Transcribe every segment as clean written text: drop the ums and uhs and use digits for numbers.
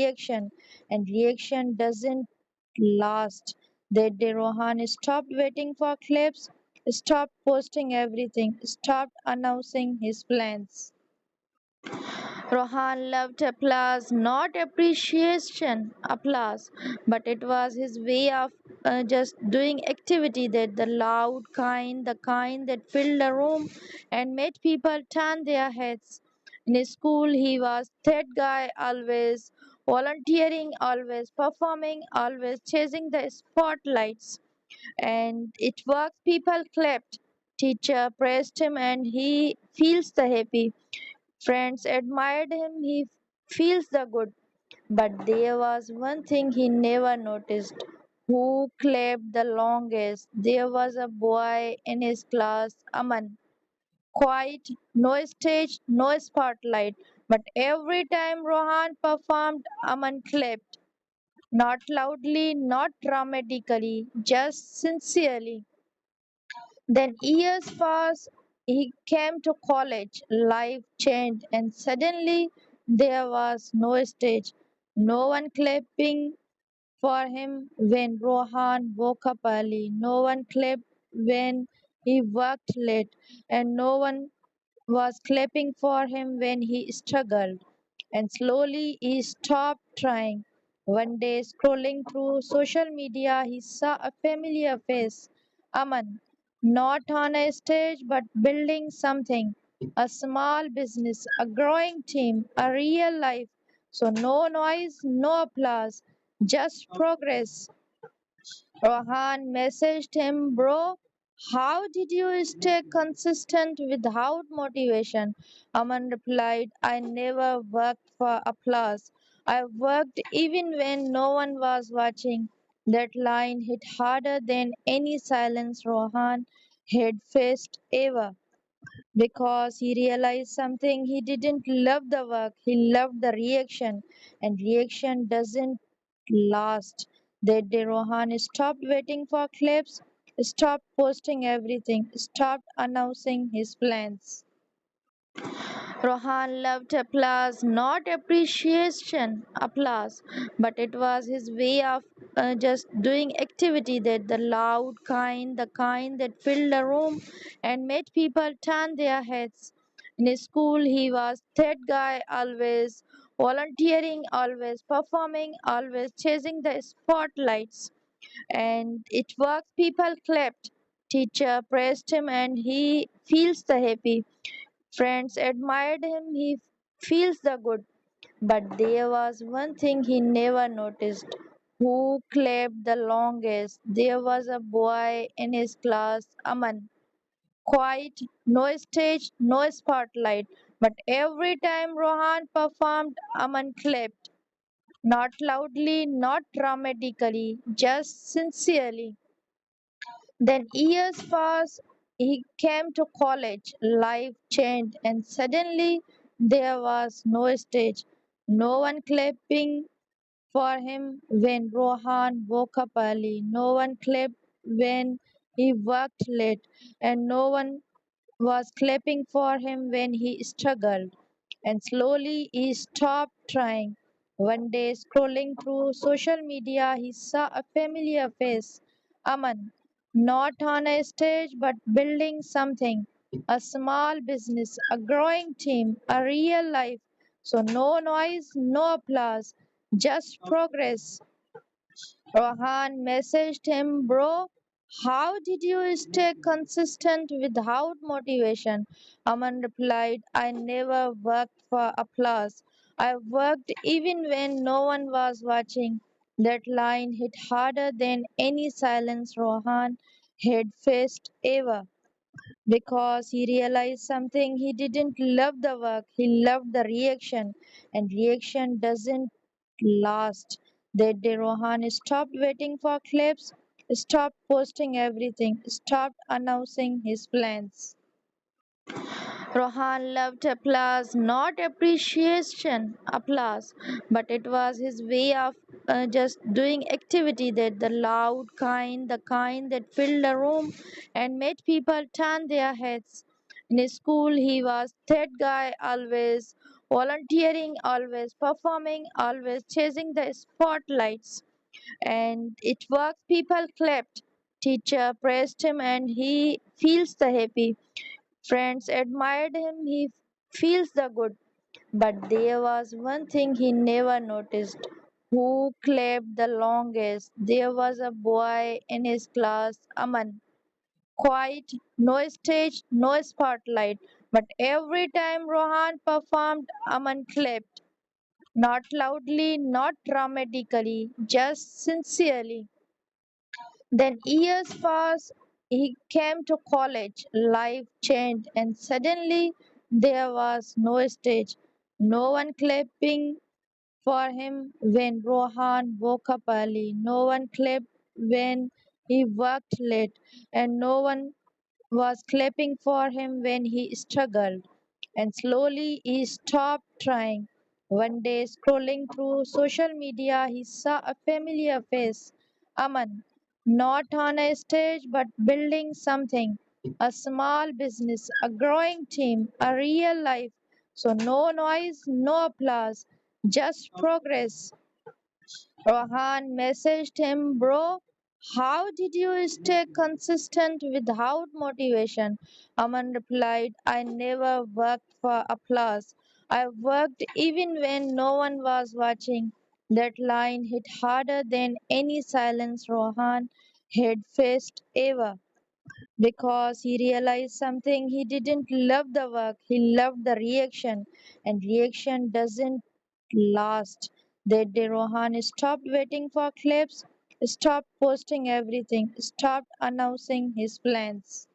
reaction, and reaction doesn't last. That day, Rohan stopped waiting for clips, stopped posting everything, stopped announcing his plans. Rohan loved applause, not appreciation, applause, but it was his way of just doing activity that the loud kind, the kind that filled the room and made people turn their heads. In his school, he was that guy, always volunteering, always performing, always chasing the spotlights. And it worked, people clapped. Teacher praised him and he feels the happy. Friends admired him, he feels the good. But there was one thing he never noticed. Who clapped the longest? There was a boy in his class, Aman. Quiet, no stage, no spotlight. But every time Rohan performed, Aman clapped. Not loudly, not dramatically, just sincerely. Then years passed, he came to college, life changed, and suddenly there was no stage, no one clapping for him when Rohan woke up early, no one clapped when he worked late, and no one was clapping for him when he struggled. And slowly he stopped trying. One day, scrolling through social media, he saw a familiar face, Aman, not on a stage but building something, a small business, a growing team, a real life. So, no noise, no applause, just progress. Rohan messaged him, Bro, how did you stay consistent without motivation? Aman replied, I never worked for applause. I worked even when no one was watching. That line hit harder than any silence Rohan had faced ever because he realized something. He didn't love the work, he loved the reaction, and reaction doesn't last. That day, Rohan stopped waiting for clips, stopped posting everything, stopped announcing his plans. Rohan loved applause, not appreciation, applause, but it was his way of just doing activity that the loud kind, the kind that filled the room and made people turn their heads. In his school, he was that guy, always volunteering, always performing, always chasing the spotlights. And it worked, people clapped. Teacher praised him and he feels the happy. Friends admired him, he feels the good. But there was one thing he never noticed. Who clapped the longest? There was a boy in his class, Aman. Quiet, no stage, no spotlight. But every time Rohan performed, Aman clapped. Not loudly, not dramatically, just sincerely. Then years passed, he came to college, life changed, and suddenly there was no stage, no one clapping for him when Rohan woke up early, no one clapped when he worked late, and no one was clapping for him when he struggled. And slowly he stopped trying. One day, scrolling through social media, he saw a familiar face, Aman, not on a stage but building something, a small business, a growing team, a real life. So, no noise, no applause, just progress. Rohan messaged him, Bro, how did you stay consistent without motivation? Aman replied, I never worked for applause. I worked even when no one was watching. That line hit harder than any silence Rohan had faced ever because he realized something. He didn't love the work, he loved the reaction, and reaction doesn't last. That day, Rohan stopped waiting for clips, stopped posting everything, stopped announcing his plans. Rohan loved applause, not appreciation, applause, but it was his way of just doing activity that the loud kind, the kind that filled the room and made people turn their heads. In his school, he was that guy, always volunteering, always performing, always chasing the spotlights. And it works, people clapped. Teacher praised him and he feels the happy. Friends admired him, he feels the good. But there was one thing he never noticed. Who clapped the longest? There was a boy in his class, Aman. Quiet, no stage, no spotlight. But every time Rohan performed, Aman clapped. Not loudly, not dramatically, just sincerely. Then years passed, he came to college, life changed, and suddenly there was no stage, no one clapping for him when Rohan woke up early, no one clapped when he worked late, and no one was clapping for him when he struggled. And slowly he stopped trying. One day, scrolling through social media, he saw a familiar face, Aman, not on a stage but building something, a small business, a growing team, a real life. So, no noise, no applause, just progress. Rohan messaged him, Bro, how did you stay consistent without motivation? Aman replied, I never worked for applause. I worked even when no one was watching. That line hit harder than any silence Rohan had faced ever because he realized something. He didn't love the work, he loved the reaction, and reaction doesn't last. That day, Rohan stopped waiting for clips, stopped posting everything, stopped announcing his plans.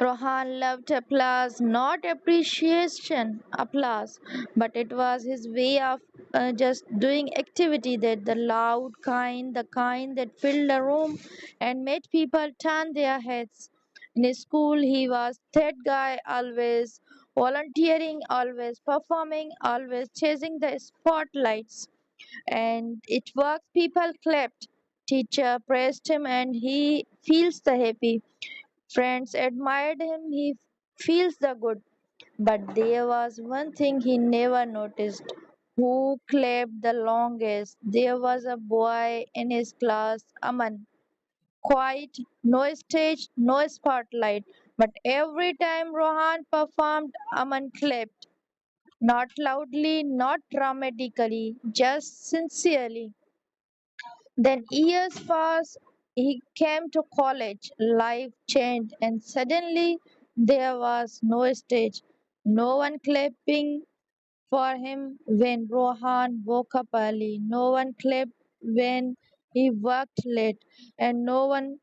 Rohan loved applause, not appreciation, applause, but it was his way of just doing activity that the loud kind, the kind that filled the room and made people turn their heads. In his school, he was that guy, always volunteering, always performing, always chasing the spotlights. And it worked, people clapped. Teacher praised him and he feels the happy. Friends admired him, he feels the good. But there was one thing he never noticed. Who clapped the longest? There was a boy in his class, Aman. Quiet, no stage, no spotlight. But every time Rohan performed, Aman clapped. Not loudly, not dramatically, just sincerely. Then years passed, he came to college, life changed, and suddenly there was no stage, no one clapping for him when Rohan woke up early, no one clapped when he worked late, and no one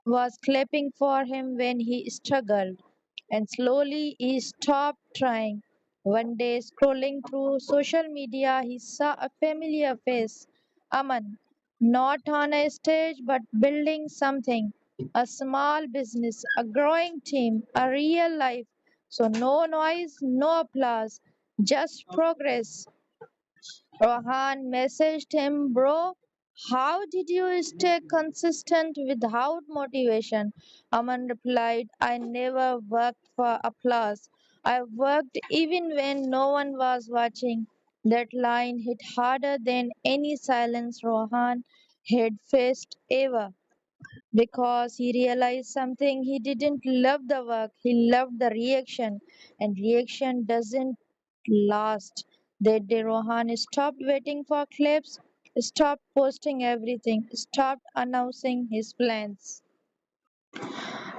was clapping for him when he struggled. And slowly he stopped trying. One day, scrolling through social media, he saw a familiar face, Aman, not on a stage but building something, a small business, a growing team, a real life. So, no noise, no applause, just progress. Rohan messaged him, Bro, how did you stay consistent without motivation? Aman replied, I never worked for applause. I worked even when no one was watching. That line hit harder than any silence Rohan had faced ever because he realized something. He didn't love the work, he loved the reaction, and reaction doesn't last. That day, Rohan stopped waiting for clips, stopped posting everything, stopped announcing his plans.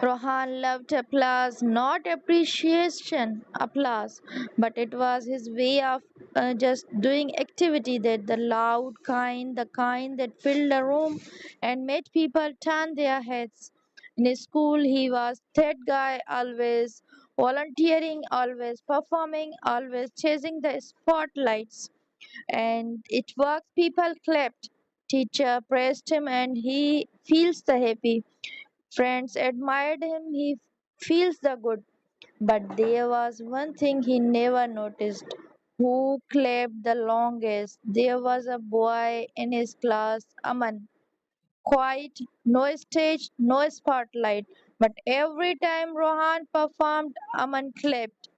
Rohan loved applause, not appreciation, applause, but it was his way of just doing activity that the loud kind, the kind that filled the room and made people turn their heads. In his school, he was that guy, always volunteering, always performing, always chasing the spotlights. And it worked, people clapped. Teacher praised him and he feels the happy. Friends admired him, he feels the good. But there was one thing he never noticed. Who clapped the longest? There was a boy in his class, Aman. Quiet, no stage, no spotlight. But every time Rohan performed, Aman clapped.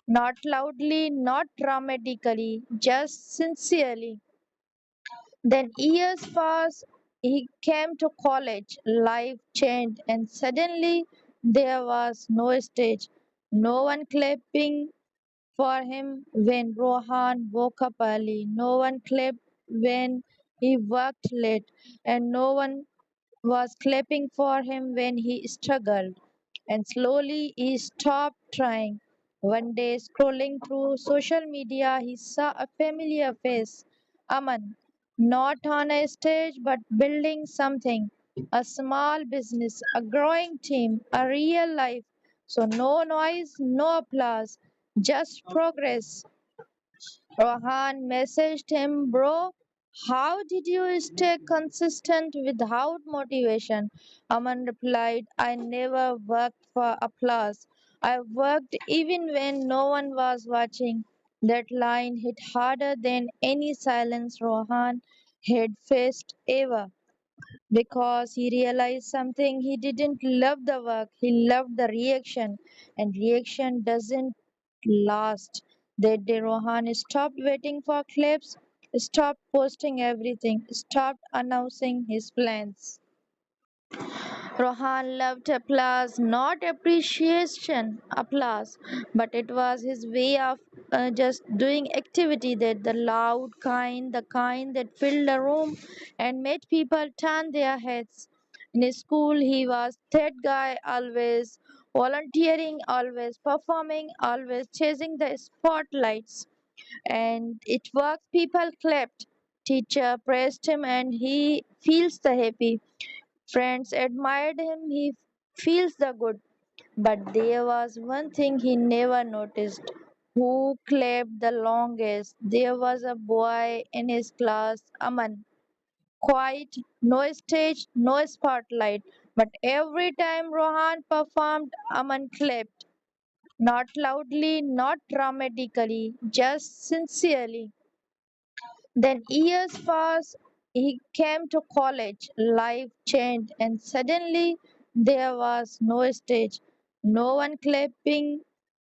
Not loudly, not dramatically, just sincerely. Then years passed, he came to college, life changed, and suddenly there was no stage, no one clapping for him when Rohan woke up early, no one clapped when he worked late, and no one was clapping for him when he struggled. And slowly he stopped trying. One day, scrolling through social media, he saw a familiar face, Aman, not on a stage but building something, a small business, a growing team, a real life. So, no noise, no applause, just progress. Rohan messaged him, Bro, how did you stay consistent without motivation? Aman replied, I never worked for applause. I worked even when no one was watching. That line hit harder than any silence Rohan had faced ever because he realized something. He didn't love the work, he loved the reaction, and reaction doesn't last. That day, Rohan stopped waiting for clips, stopped posting everything, stopped announcing his plans. Rohan loved applause, not appreciation, applause, but it was his way of just doing activity that the loud the kind that filled the room and made people turn their heads. In his school, he was that guy always volunteering, always performing, always chasing the spotlights. And it worked, people clapped. Teacher praised him and he feels the happy. Friends admired him, he feels the good. But there was one thing he never noticed. Who clapped the longest? There was a boy in his class, Aman. Quiet, no stage, no spotlight. But every time Rohan performed, Aman clapped. Not loudly, not dramatically, just sincerely. Then years passed, he came to college, life changed, and suddenly there was no stage, no one clapping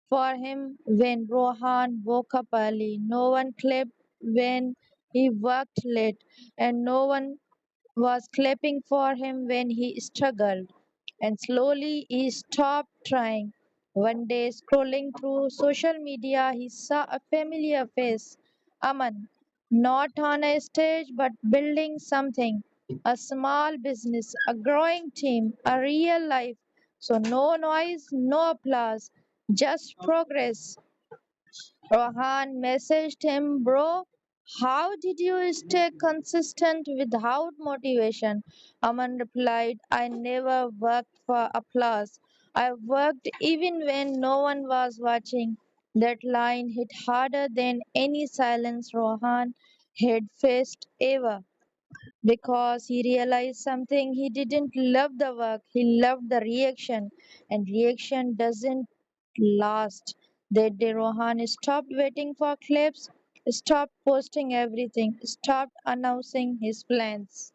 for him when Rohan woke up early, no one clapped when he worked late, and no one was clapping for him when he struggled. And slowly he stopped trying. One day, scrolling through social media, he saw a familiar face, Aman, not on a stage but building something, a small business, a growing team, a real life. So, no noise, no applause, just progress. Rohan messaged him, Bro, how did you stay consistent without motivation? Aman replied, I never worked for applause. I worked even when no one was watching. That line hit harder than any silence Rohan had faced ever because he realized something. He didn't love the work, he loved the reaction, and reaction doesn't last. That day, Rohan stopped waiting for clips, stopped posting everything, stopped announcing his plans.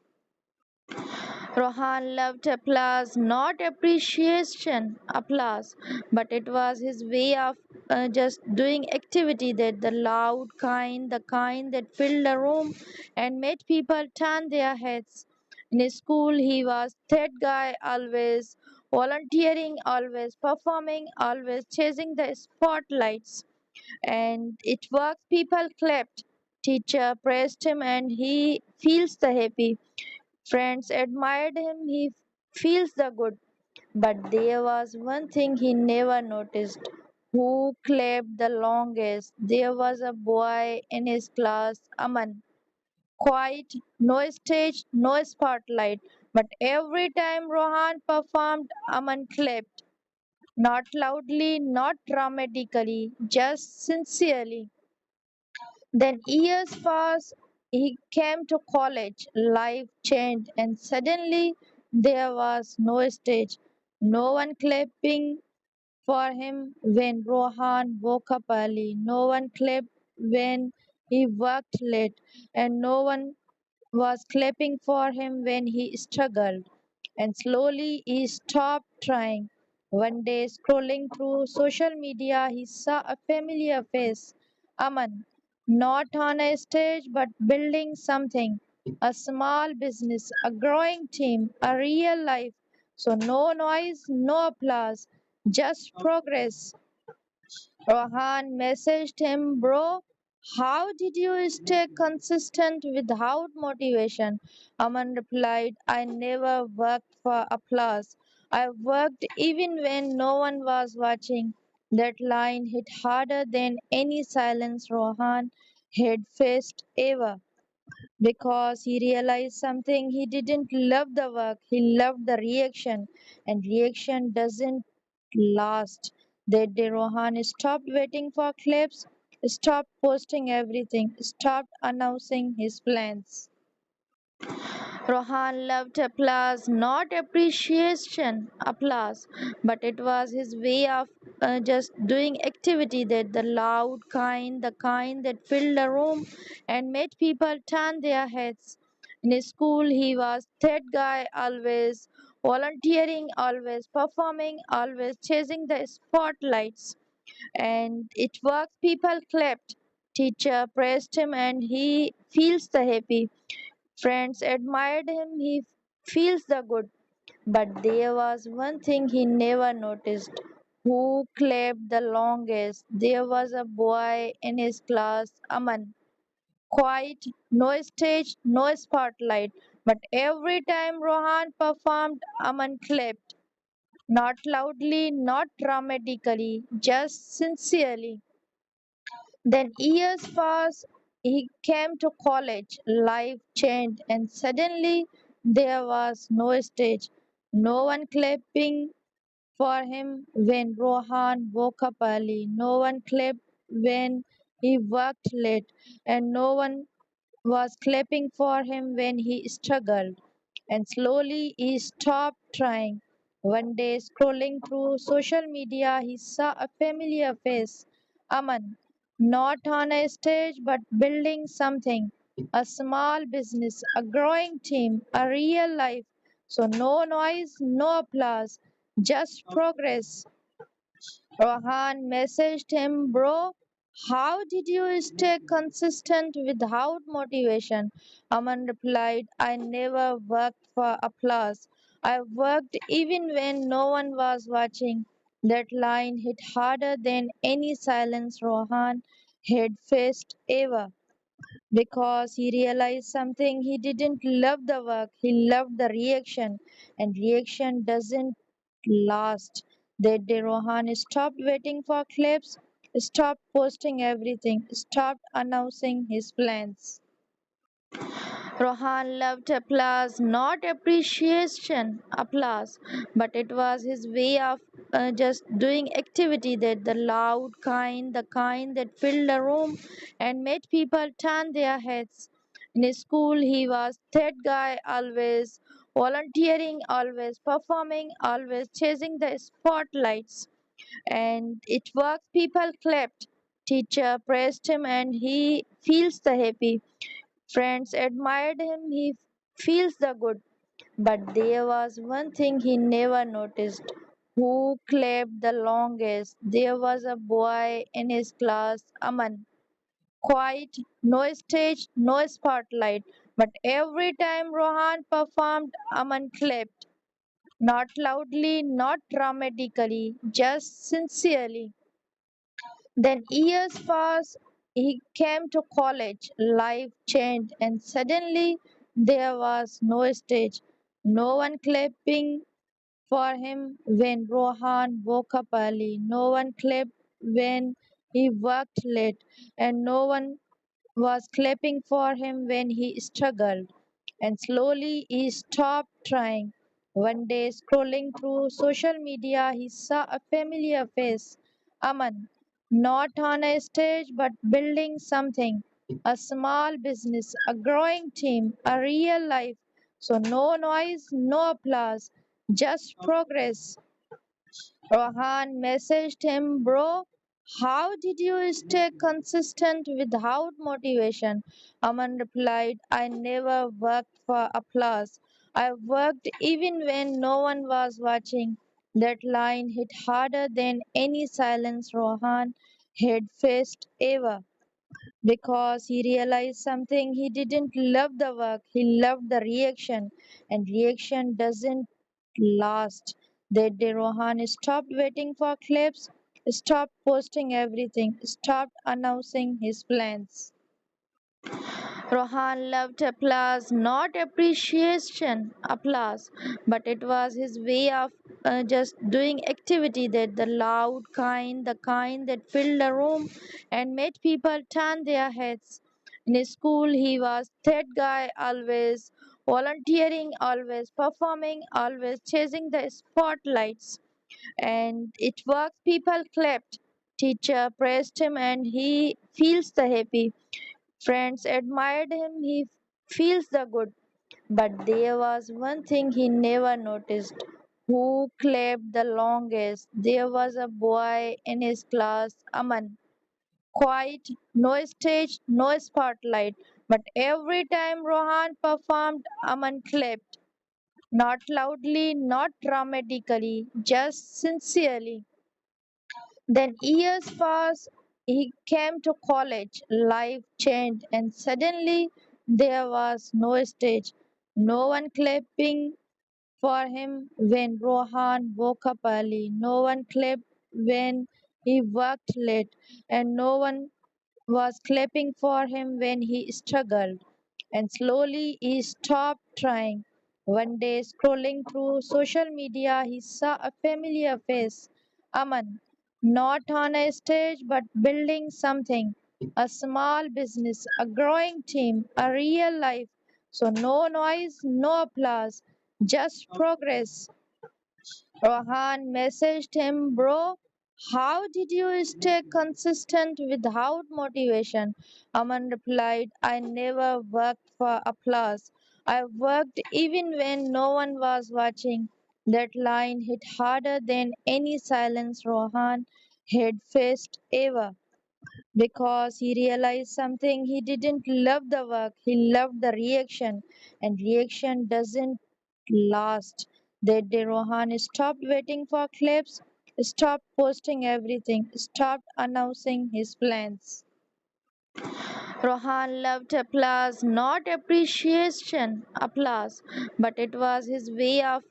Rohan loved applause, not appreciation, applause, but it was his way of just doing activity that the kind that filled the room and made people turn their heads. In his school, he was that guy always volunteering, always performing, always chasing the spotlights. And it worked, people clapped. Teacher praised him and he feels the happy. Friends admired him, he feels the good. But there was one thing he never noticed. Who clapped the longest? There was a boy in his class, Aman. Quiet, no stage, no spotlight. But every time Rohan performed, Aman clapped. Not loudly, not dramatically, just sincerely. Then years passed, he came to college, life changed, and suddenly there was no stage, no one clapping for him when Rohan woke up early, no one clapped when he worked late, and no one was clapping for him when he struggled. And slowly he stopped trying. One day, scrolling through social media, he saw a familiar face. Aman, not on a stage but building something. A small business, a growing team, a real life. So, no noise, no applause, just progress. Rohan messaged him, Bro, how did you stay consistent without motivation? Aman replied, I never worked for applause. I worked even when no one was watching. That line hit harder than any silence Rohan had faced ever because he realized something. He didn't love the work, he loved the reaction, and reaction doesn't last. That day, Rohan stopped waiting for clips, stopped posting everything, stopped announcing his plans. Rohan loved applause, not appreciation, applause, but it was his way of just doing activity that the kind that filled the room and made people turn their heads. In his school, he was that guy, always volunteering, always performing, always chasing the spotlights. And it worked, people clapped. Teacher praised him and he feels the happy. Friends admired him, he feels the good. But there was one thing he never noticed. Who clapped the longest? There was a boy in his class, Aman. Quiet, no stage, no spotlight. But every time Rohan performed, Aman clapped. Not loudly, not dramatically, just sincerely. Then years passed, he came to college, life changed, and suddenly there was no stage, no one clapping for him when Rohan woke up early, no one clapped when he worked late, and no one was clapping for him when he struggled. And slowly he stopped trying. One day, scrolling through social media, he saw a familiar face. Aman, not on a stage but building something. A small business, a growing team, a real life. So, no noise, no applause, just progress. Rohan messaged him, Bro, how did you stay consistent without motivation? Aman replied, I never worked for applause. I worked even when no one was watching. That line hit harder than any silence Rohan had faced ever because he realized something. He didn't love the work, he loved the reaction, and reaction doesn't last. That day, Rohan stopped waiting for clips, stopped posting everything, stopped announcing his plans. Rohan loved applause, not appreciation, applause, but it was his way of just doing activity that the kind that filled the room and made people turn their heads. In his school, he was that guy, always volunteering, always performing, always chasing the spotlights. And it worked, people clapped. Teacher praised him and he feels the happy. Friends admired him, he feels the good. But there was one thing he never noticed. Who clapped the longest? There was a boy in his class, Aman. Quiet, no stage, no spotlight. But every time Rohan performed, Aman clapped. Not loudly, not dramatically, just sincerely. Then years passed, he came to college, life changed, and suddenly there was no stage, no one clapping for him when Rohan woke up early, no one clapped when he worked late, and no one was clapping for him when he struggled. And slowly he stopped trying. One day, scrolling through social media, he saw a familiar face. Aman, not on a stage but building something. A small business, a growing team, a real life. So, no noise, no applause, just progress. Rohan messaged him, Bro, how did you stay consistent without motivation? Aman replied, I never worked for applause. I worked even when no one was watching. That line hit harder than any silence Rohan had faced ever because he realized something. He didn't love the work, he loved the reaction, and reaction doesn't last. That day, Rohan stopped waiting for clips, stopped posting everything, stopped announcing his plans. Rohan loved applause, not appreciation, applause, but it was his way of just doing activity that the kind that filled the room and made people turn their heads. In his school, he was that guy, always volunteering, always performing, always chasing the spotlights. And it worked, people clapped. Teacher praised him and he feels the happy. Friends admired him, he feels the good. But there was one thing he never noticed. Who clapped the longest? There was a boy in his class, Aman. Quiet, no stage, no spotlight. But every time Rohan performed, Aman clapped. Not loudly, not dramatically, just sincerely. Then years passed, he came to college, life changed, and suddenly there was no stage, no one clapping for him when Rohan woke up early, no one clapped when he worked late, and no one was clapping for him when he struggled. And slowly he stopped trying. One day, scrolling through social media, he saw a familiar face, Aman, not on a stage but building something, a small business, a growing team, a real life. So, no noise, no applause, just progress. Rohan messaged him, Bro, how did you stay consistent without motivation? Aman replied, I never worked for applause. I worked even when no one was watching. That line hit harder than any silence Rohan had faced ever because he realized something. He didn't love the work, he loved the reaction, and reaction doesn't last. That day, Rohan stopped waiting for clips, stopped posting everything, stopped announcing his plans. Rohan loved applause, not appreciation, applause, but it was his way of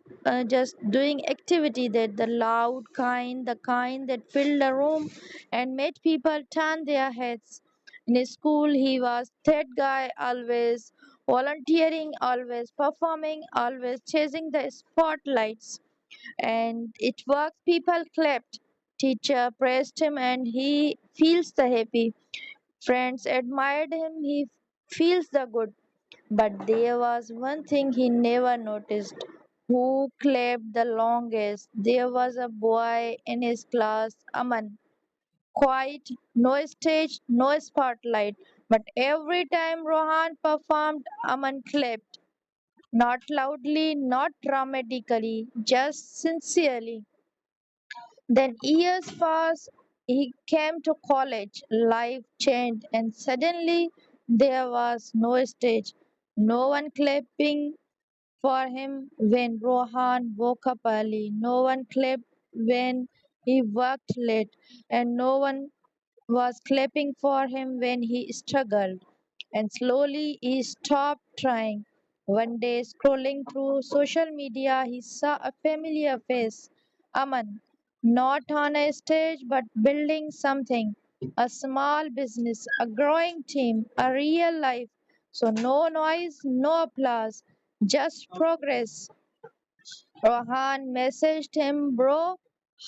just doing activity that the kind that filled the room and made people turn their heads. In his school, he was that guy, always volunteering, always performing, always chasing the spotlights. And it worked, people clapped. Teacher praised him and he feels the happy. Friends admired him, he feels the good. But there was one thing he never noticed. Who clapped the longest? There was a boy in his class, Aman. Quiet, no stage, no spotlight. But every time Rohan performed, Aman clapped. Not loudly, not dramatically, just sincerely. Then years passed, he came to college, life changed, and suddenly there was no stage, no one clapping for him when Rohan woke up early, no one clapped when he worked late, and no one was clapping for him when he struggled. And slowly he stopped trying. One day, scrolling through social media, he saw a familiar face, Aman, not on a stage but building something, a small business, a growing team, a real life. So, no noise, no applause, just progress. Rohan messaged him, Bro,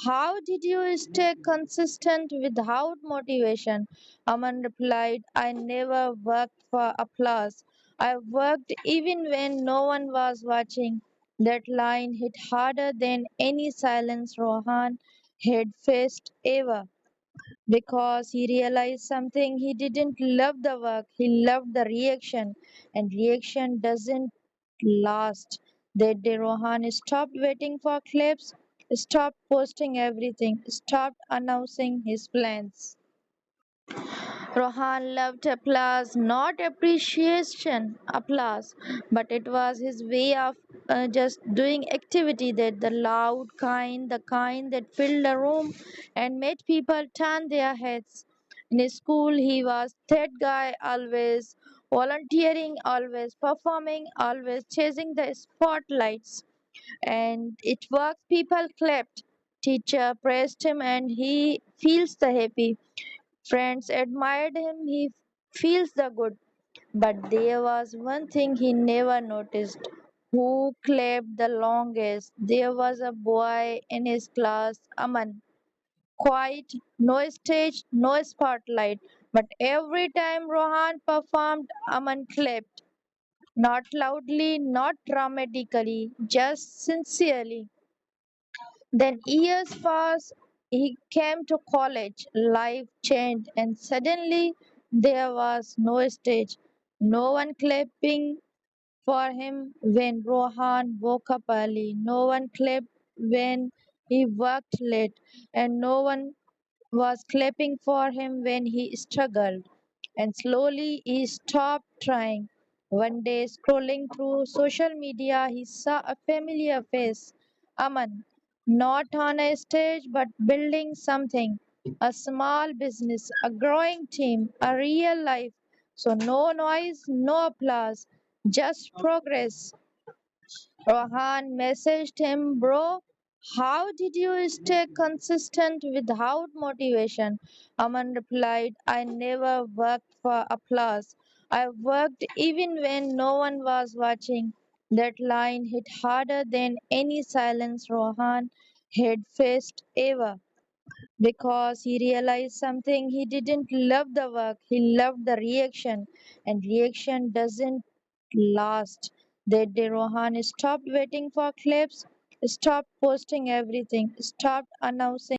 how did you stay consistent without motivation? Aman replied, I never worked for applause. I worked even when no one was watching. That line hit harder than any silence Rohan had faced ever because he realized something. He didn't love the work, he loved the reaction, and reaction doesn't last. That day, Rohan stopped waiting for clips, stopped posting everything, stopped announcing his plans. Rohan loved applause, not appreciation applause, but it was his way of just doing activity that the loud kind, the kind that filled the room and made people turn their heads. In his school, he was that guy, always volunteering, always performing, always chasing the spotlights. And it works, people clapped. Teacher praised him and he feels the happy. Friends admired him, he feels the good. But there was one thing he never noticed. Who clapped the longest? There was a boy in his class, Aman. Quiet, no stage, no spotlight. But every time Rohan performed, Aman clapped. Not loudly, not dramatically, just sincerely. Then years passed, he came to college, life changed, and suddenly there was no stage, no one clapping for him when Rohan woke up early, no one clapped when he worked late, and no one was clapping for him when he struggled. And slowly he stopped trying. One day, scrolling through social media, he saw a familiar face, Aman, not on a stage but building something, a small business, a growing team, a real life. So, no noise, no applause, just progress. Rohan messaged him, Bro, how did you stay consistent without motivation? Aman replied, I never worked for applause. I worked even when no one was watching. That line hit harder than any silence Rohan had faced ever because he realized something. He didn't love the work, he loved the reaction, and reaction doesn't last. That day, Rohan stopped waiting for clips, stopped posting everything, stopped announcing.